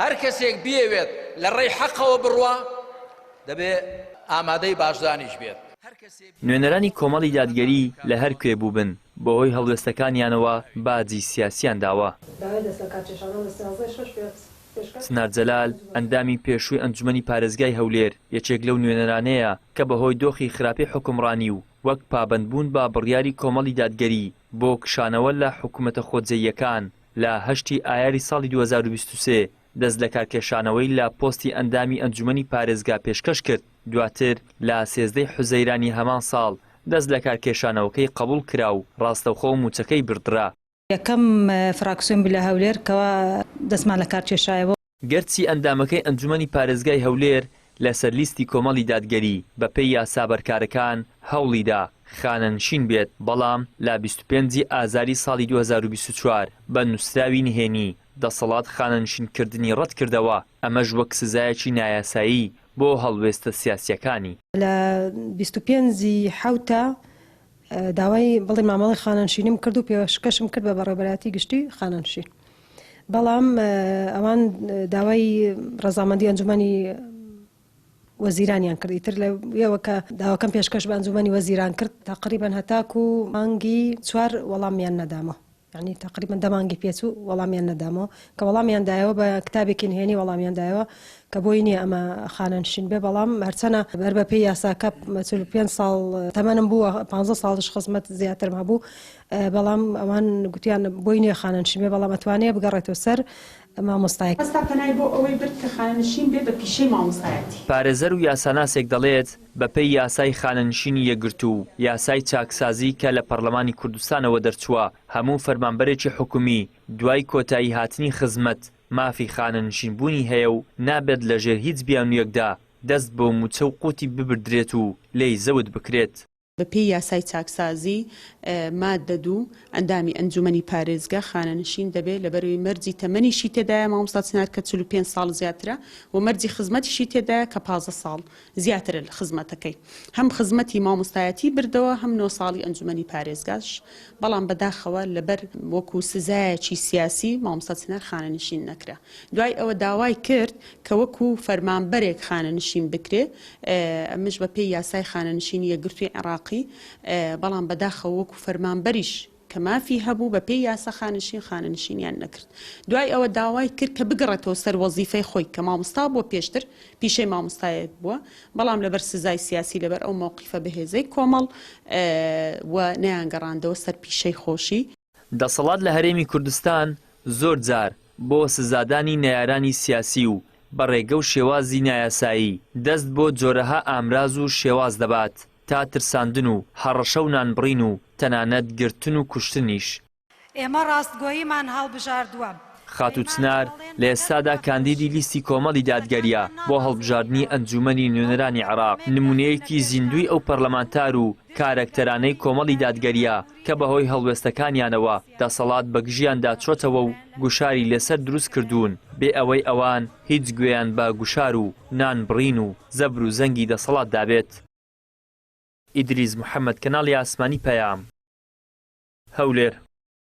هەر کەسێک بێوێت لە ڕێی حەقەوە بڕوا دەبێ ئامادەی باشدانیش بێت. نوێنەرانی کۆمەڵی دادگەری لە هەر کوێ بوو بن بەهۆی هەڵوێستەکانیانەوە باجی سیاسیان داوە. سنار جەلال ئەندامی پێشووی ئەنجومەنی پارێزگای هەولێر یەکێک لەو نوێنەرانەیە کە بەهۆی دۆخی خراپەی حکومڕانی و وەک پابەندبوون بە بڕیاری کۆمەڵی دادگەری بۆ کشانەوە لە حکوومەتە خۆجێیەکان لە هەشتی ئایاری ساڵی 2023 دەست لە کارکێشانەوەی لە پۆستی ئەندامی ئەنجومەنی پارێزگا پێشکەش کرد. دواتر لە 13 حوزەیرانی هەمان ساڵ دەست لە کارکێشانەوەکەی قبول کرا و ڕاستەوخۆ و موچەکەی بردرا. یەکەم فراکسیۆن لە هەولێر کەوا دەستمان لە کار کێشایەوە. گەرچی ئەندامەکەی ئەنجومەنی پارێزگای هەولێر لەسەر لیستی کۆمەڵی دادگەری بەپێی یاسابەرکارەکان هەوڵیدا خانەنشین بێت، بەڵام لە 25 ئازاری ساڵی 2024 بە نووسراوی نهێنی دەسەڵات خانەنشینکردنی ڕەت کردەوە. ئەمەش وەک سزایەکی نایاسایی بۆ هەڵوێستە سیاسیەکانی. لە 25 حوتە داوای بڵێ مامەڵی خانەنشینیم کرد و پێشکەشم کرد بە بەڕێوەبەراتی گشتی خانەنشین، بەڵام ئەوان داوای ڕەزامەندی ئەنجومەنی وەزیرانیان کرد. ئیتر لەوە کە داواکەم پێشکەش بە ئەنجومەنی وەزیران کرد تقریبەن هەتاکو مانگی 4 وەڵامیان نەدامەوە، یعنی تقریبا 10 مانگی پێچوو وەڵامیان نەدامەوە کە وەڵامیان دایەوە بە کتابێکی نهێنی وەڵامیان دایەوە کە بۆی نییە ئەمە خانەنشین بێ، بەڵام هەرچەنە بەر بەپێی یاساکە 45 ساڵ تەمەنم بووە 15 ساڵش خزمەت زیاترم هەبوو، بەڵام ئەوان گوتیان بۆی نییە خانەنشین بێ، بەڵام ئەتوانێت بگەڕێتەوە سەر مامۆستایەک. هەستا پەنای بۆ ئەوەی برد کە خانەنشین بێ بە پیشەی مامۆستایەتی. پارێزەر و یاساناسێک دەڵێت بەپێی یاسای خانەنشینی یەکگرتو و یاسای چاکسازی کە لە پەرلەمانی کوردستانەوە دەرچووە هەموو فەرمانبەرێکی حکومی دوای کۆتایی هاتنی خزمەت مافی خانەنشینبوونی هەیە و نابێت لەژێر هیچ بیانوویەکدا دەست بۆ موچە و قوتی ببردرێت و لێی زەوت بکرێت. بەپێی یاسای چاکسازی مادە 2 ئەندامی ئەنجومەنی پارێزگا خانەنشین دەبێت لەبەروی مەرجی تەمەنیشی تێدایە مامۆستا چنار کە 45 ساڵ زیاترە و مەرجی خزمەتیشی تێدایە کە 15 ساڵ زیاترە لە خزمەتەکەی. هەم خزمەتی مامۆستایەتی بردەوە هەم 9 ساڵی ئەنجومەنی پارێزگاش، بەڵام بەداخەوە لەبەر وەکو سزایەکی سیاسی مامۆستا چنار خانەنشین نەکرا. دوای ئەوە داوای کرد کە وەکو فەرمانبەرێک خانەنشین بکرێ، ئەمەش بەپێی یاسای خانەنشینی یەکگرتووی عێراقی، بەڵام بەداخەوە وەکو فەرمانبەریش کە مافی هەبوو بەپێی یاسا خانەنشینیان نەکرد. دوای ئەوە داوای کرد کە بگەڕێتەوە سەر وەزیفەی خۆی کە مامۆستا بۆ پێشتر پیشەی مامۆستایەت بووە، بەڵام لەبەر سزای سیاسی لەبەر ئەو موقیفە بەهێزەی کۆمەڵ و نەیانگەڕاندەوە سەر پیشەی خۆشی. دەسەڵات لە هەرێمی کوردستان زۆر جار بۆ سزادانی نەیارانی سیاسی و بە ڕێگە و شێوازی نایاسایی دەست بۆ جۆرەها ئامراز و شێواز دەبات تا ترساندن و هەڕەشە و نانبڕین و تەنانەت گرتن و کوشتنیش. ئێمە ڕاستگۆییمان هەڵبژاردووە. خاتوو چنار لە ئێستادا کاندیدی لیستی کۆمەڵی دادگەریە بۆ هەڵبژاردننی ئەنجومەنی نوێنەرانی عێراق، نمونەیەکی زیندوی ئەو پەرلەمانتار و کارەکتەرانەی کۆمەڵی دادگەریە کە بەهۆی هەڵوێستەکانیانەوە دەسەڵات بە گژیاندا چۆتەوە و گوشاری لەسەر دروست کردوون بێ ئەوەی ئەوان هیچ گوێیان بە گوشار و نانبڕین و زەبر و زەنگی دەسەڵات دابێت. ئیدریس محەممەد، کەناڵی ئاسمانی پەیام، هەولێر.